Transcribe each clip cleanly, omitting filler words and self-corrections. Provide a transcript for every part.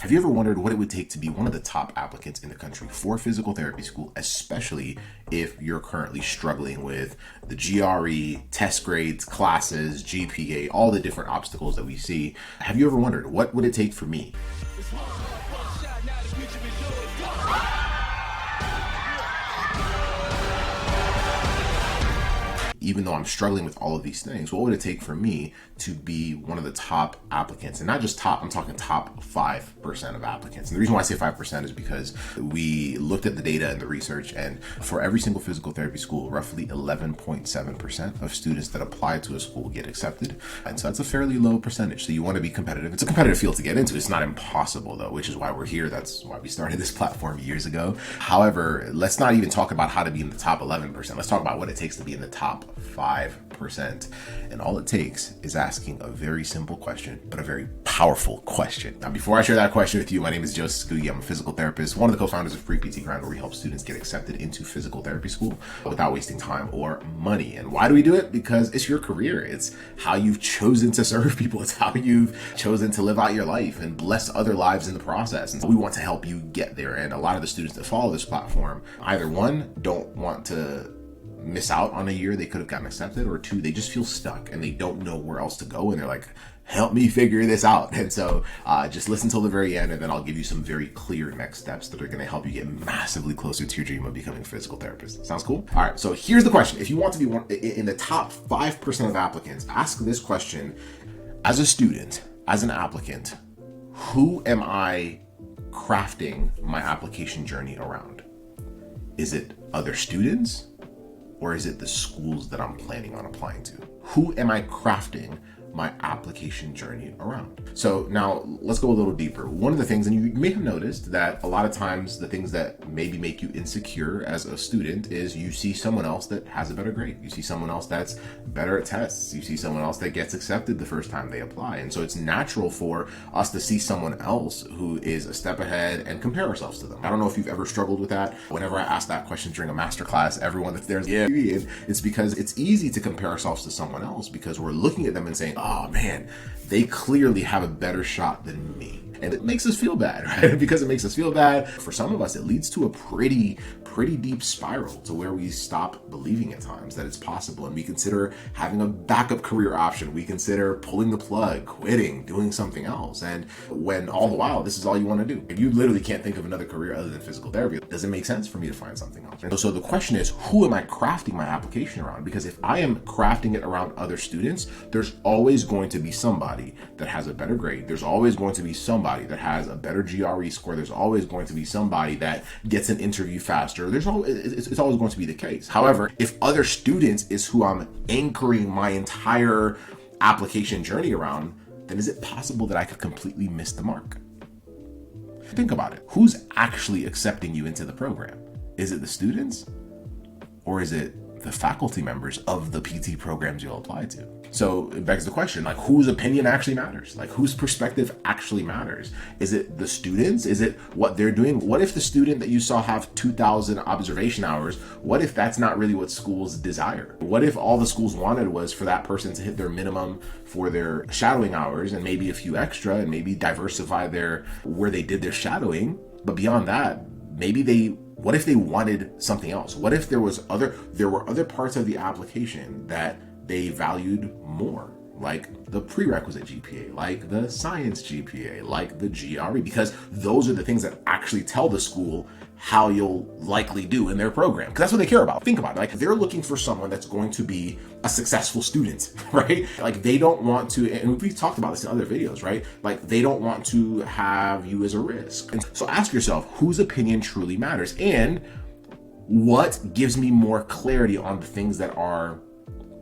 Have you ever wondered what it would take to be one of the top applicants in the country for physical therapy school, especially if you're currently struggling with the GRE, test grades, classes, GPA, all the different obstacles that we see? Have you ever wondered what would it take for me? Even though I'm struggling with all of these things, what would it take for me to be one of the top applicants? And not just top, I'm talking top 5% of applicants. And the reason why I say 5% is because we looked at the data and the research, and for every single physical therapy school, roughly 11.7% of students that apply to a school get accepted. And so that's a fairly low percentage. So you want to be competitive. It's a competitive field to get into. It's not impossible though, which is why we're here. That's why we started this platform years ago. However, let's not even talk about how to be in the top 11%. Let's talk about what it takes to be in the top 5%. And all it takes is asking a very simple question, but a very powerful question. Now, before I share that question with you, my name is Joseph Scoogie. I'm a physical therapist, one of the co-founders of Free PT Grind, where we help students get accepted into physical therapy school without wasting time or money. And why do we do it? Because it's your career. It's how you've chosen to serve people. It's how you've chosen to live out your life and bless other lives in the process. And so we want to help you get there. And a lot of the students that follow this platform, either one, don't want to miss out on a year they could have gotten accepted, or two, they just feel stuck and they don't know where else to go, and they're like, help me figure this out. And so just listen till the very end, and then I'll give you some very clear next steps that are going to help you get massively closer to your dream of becoming a physical therapist. Sounds cool? All right, so here's the question. If you want to be one in the top 5% of applicants, ask this question: as a student, as an applicant, who am I crafting my application journey around? Is it other students? Or is it the schools that I'm planning on applying to? Who am I crafting my application journey around? So now let's go a little deeper. One of the things, and you may have noticed that a lot of times the things that maybe make you insecure as a student is you see someone else that has a better grade. You see someone else that's better at tests. You see someone else that gets accepted the first time they apply. And so it's natural for us to see someone else who is a step ahead and compare ourselves to them. I don't know if you've ever struggled with that. Whenever I ask that question during a masterclass, everyone that's there's it's because it's easy to compare ourselves to someone else because we're looking at them and saying, oh man, they clearly have a better shot than me. And it makes us feel bad, right? Because it makes us feel bad, for some of us, it leads to a pretty deep spiral to where we stop believing at times that it's possible. And we consider having a backup career option. We consider pulling the plug, quitting, doing something else. And when all the while, this is all you want to do. If you literally can't think of another career other than physical therapy, does it make sense for me to find something else? And so the question is, who am I crafting my application around? Because if I am crafting it around other students, there's always going to be somebody that has a better grade. There's always going to be somebody that has a better GRE score. There's always going to be somebody that gets an interview faster. It's always going to be the case. However, if other students is who I'm anchoring my entire application journey around, then is it possible that I could completely miss the mark? Think about it. Who's actually accepting you into the program? Is it the students, or is it the faculty members of the PT programs you'll apply to? So it begs the question, like, whose opinion actually matters? Like, whose perspective actually matters? Is it the students? Is it what they're doing? What if the student that you saw have 2,000 observation hours? What if that's not really what schools desire? What if all the schools wanted was for that person to hit their minimum for their shadowing hours and maybe a few extra, and maybe diversify where they did their shadowing? But beyond that, what if they wanted something else? What if there were other parts of the application that they valued more, like the prerequisite GPA, like the science GPA, like the GRE, because those are the things that actually tell the school how you'll likely do in their program, because that's what they care about. Think about it. Like, they're looking for someone that's going to be a successful student, right? Like, they don't want to, and we've talked about this in other videos, right? Like, they don't want to have you as a risk. And so ask yourself, whose opinion truly matters, and what gives me more clarity on the things that are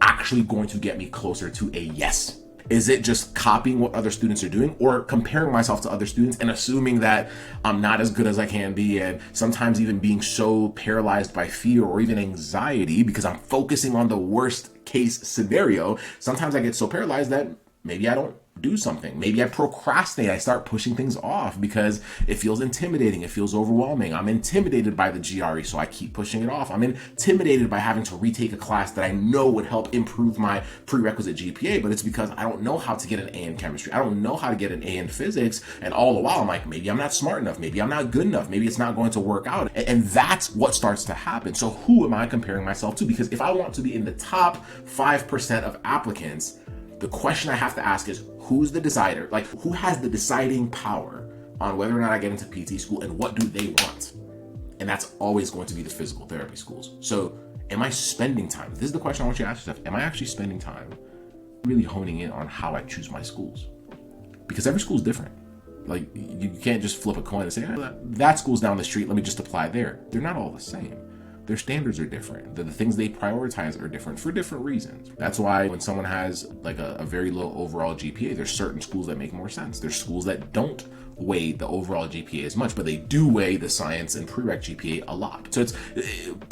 actually going to get me closer to a yes? Is it just copying what other students are doing, or comparing myself to other students and assuming that I'm not as good as I can be, and sometimes even being so paralyzed by fear or even anxiety because I'm focusing on the worst case scenario? Sometimes I get so paralyzed that maybe I don't do something. Maybe I procrastinate. I start pushing things off because it feels intimidating. It feels overwhelming. I'm intimidated by the GRE, so I keep pushing it off. I'm intimidated by having to retake a class that I know would help improve my prerequisite GPA, but it's because I don't know how to get an A in chemistry. I don't know how to get an A in physics. And all the while, I'm like, maybe I'm not smart enough. Maybe I'm not good enough. Maybe it's not going to work out. And that's what starts to happen. So who am I comparing myself to? Because if I want to be in the top 5% of applicants, the question I have to ask is, who's the decider? Like, who has the deciding power on whether or not I get into PT school, and what do they want? And that's always going to be the physical therapy schools. So am I spending time? This is the question I want you to ask yourself. Am I actually spending time really honing in on how I choose my schools? Because every school is different. Like, you can't just flip a coin and say, oh, that school's down the street, let me just apply there. They're not all the same. Their standards are different. The things they prioritize are different for different reasons. That's why when someone has like a very low overall GPA, there's certain schools that make more sense. There's schools that don't weigh the overall GPA as much, but they do weigh the science and prereq GPA a lot. So it's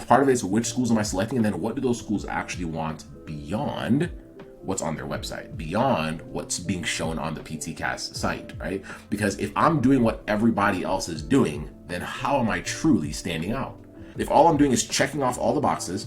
part of it is which schools am I selecting, and then what do those schools actually want beyond what's on their website, beyond what's being shown on the PTCast site, right? Because if I'm doing what everybody else is doing, then how am I truly standing out? If all I'm doing is checking off all the boxes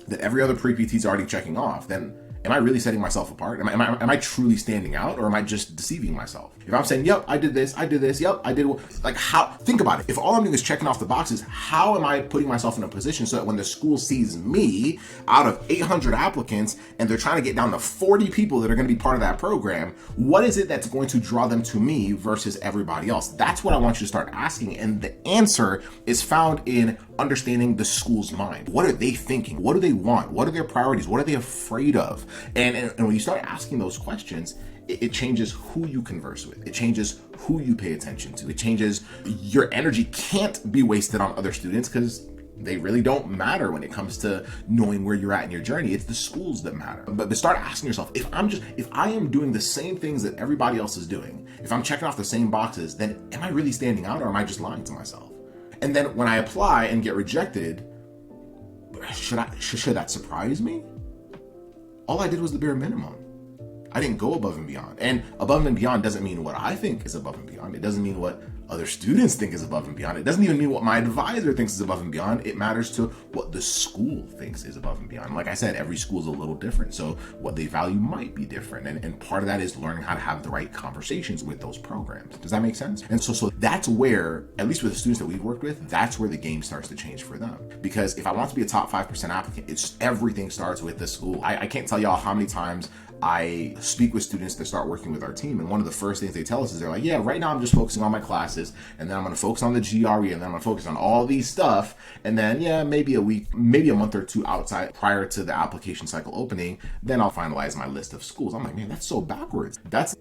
that every other pre-PT is already checking off, then am I really setting myself apart? Am I truly standing out, or am I just deceiving myself? If I'm saying, yep, I did this, yep, I did, like, how, think about it. If all I'm doing is checking off the boxes, how am I putting myself in a position so that when the school sees me out of 800 applicants and they're trying to get down to 40 people that are going to be part of that program, what is it that's going to draw them to me versus everybody else? That's what I want you to start asking. And the answer is found in understanding the school's mind. What are they thinking? What do they want? What are their priorities? What are they afraid of? And when you start asking those questions, it changes who you converse with. It changes who you pay attention to. It changes, your energy can't be wasted on other students because they really don't matter when it comes to knowing where you're at in your journey. It's the schools that matter. But start asking yourself, if I am doing the same things that everybody else is doing, if I'm checking off the same boxes, then am I really standing out, or am I just lying to myself? And then when I apply and get rejected, should that surprise me? All I did was the bare minimum. I didn't go above and beyond. And above and beyond doesn't mean what I think is above and beyond. It doesn't mean what other students think is above and beyond. It doesn't even mean what my advisor thinks is above and beyond. It matters to what the school thinks is above and beyond. Like I said, every school is a little different. So what they value might be different. And part of that is learning how to have the right conversations with those programs. Does that make sense? And so that's where, at least with the students that we've worked with, that's where the game starts to change for them. Because if I want to be a top 5% applicant, everything starts with the school. I can't tell y'all how many times I speak with students that start working with our team, and one of the first things they tell us is they're like, yeah, right now I'm just focusing on my classes, and then I'm going to focus on the GRE, and then I'm going to focus on all these stuff, and then maybe a week, maybe a month or two outside prior to the application cycle opening, then I'll finalize my list of schools. I'm like, man, that's so backwards. That's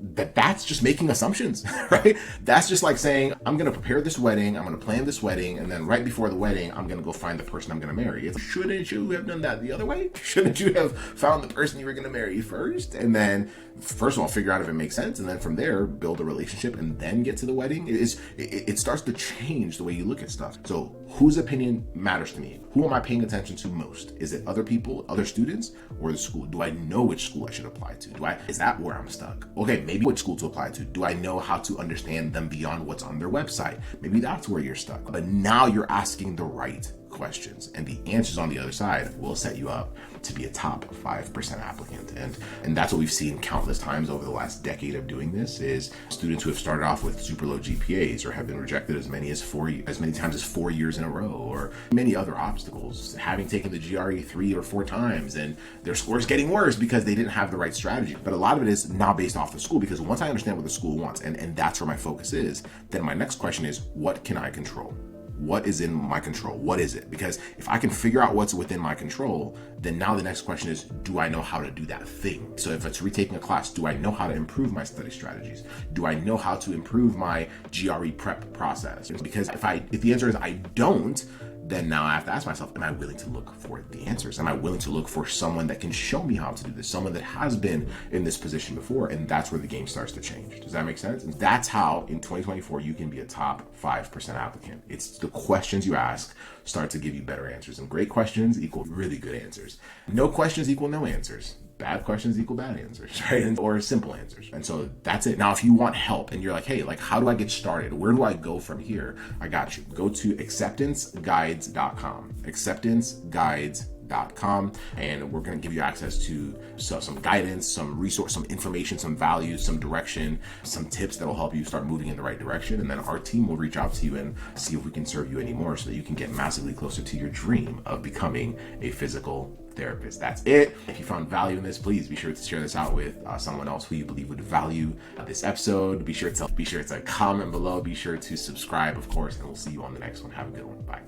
just making assumptions, right? That's just like saying, I'm going to prepare this wedding, I'm going to plan this wedding, and then right before the wedding, I'm going to go find the person I'm going to marry. Shouldn't you have done that the other way? Shouldn't you have found the person you were going to marry first? And then first of all, figure out if it makes sense, and then from there build a relationship and then get to the wedding. It starts to change the way you look at stuff. So whose opinion matters to me? Who am I paying attention to most? Is it other people, other students, or the school? Do I know which school I should apply to? Is that where I'm stuck? Okay, maybe which school to apply to. Do I know how to understand them beyond what's on their website? Maybe that's where you're stuck. But now you're asking the right questions, and the answers on the other side will set you up to be a top 5% applicant. And that's what we've seen countless times over the last decade of doing this, is students who have started off with super low GPAs or have been rejected as many times as 4 years in a row, or many other obstacles, having taken the GRE 3 or 4 times and their scores getting worse because they didn't have the right strategy. But a lot of it is now based off the school, because once I understand what the school wants, and that's where my focus is, then my next question is, what can I control? What is in my control? What is it? Because if I can figure out what's within my control, then now the next question is, do I know how to do that thing? So if it's retaking a class, do I know how to improve my study strategies? Do I know how to improve my GRE prep process? Because if the answer is I don't, then now I have to ask myself, am I willing to look for the answers? Am I willing to look for someone that can show me how to do this? Someone that has been in this position before? And that's where the game starts to change. Does that make sense? And that's how in 2024, you can be a top 5% applicant. It's the questions you ask start to give you better answers. And great questions equal really good answers. No questions equal no answers. bad questions equal bad answers, right? Or simple answers. And so that's it. Now, if you want help and you're like, hey, like, how do I get started? Where do I go from here? I got you. Go to acceptanceguides.com. Acceptanceguides.com, and we're going to give you access to some guidance, some resource, some information, some values, some direction, some tips that will help you start moving in the right direction. And then our team will reach out to you and see if we can serve you anymore so that you can get massively closer to your dream of becoming a physical therapist. That's it. If you found value in this, please be sure to share this out with someone else who you believe would value this episode. Be sure to comment below. Be sure to subscribe, of course, and we'll see you on the next one. Have a good one. Bye.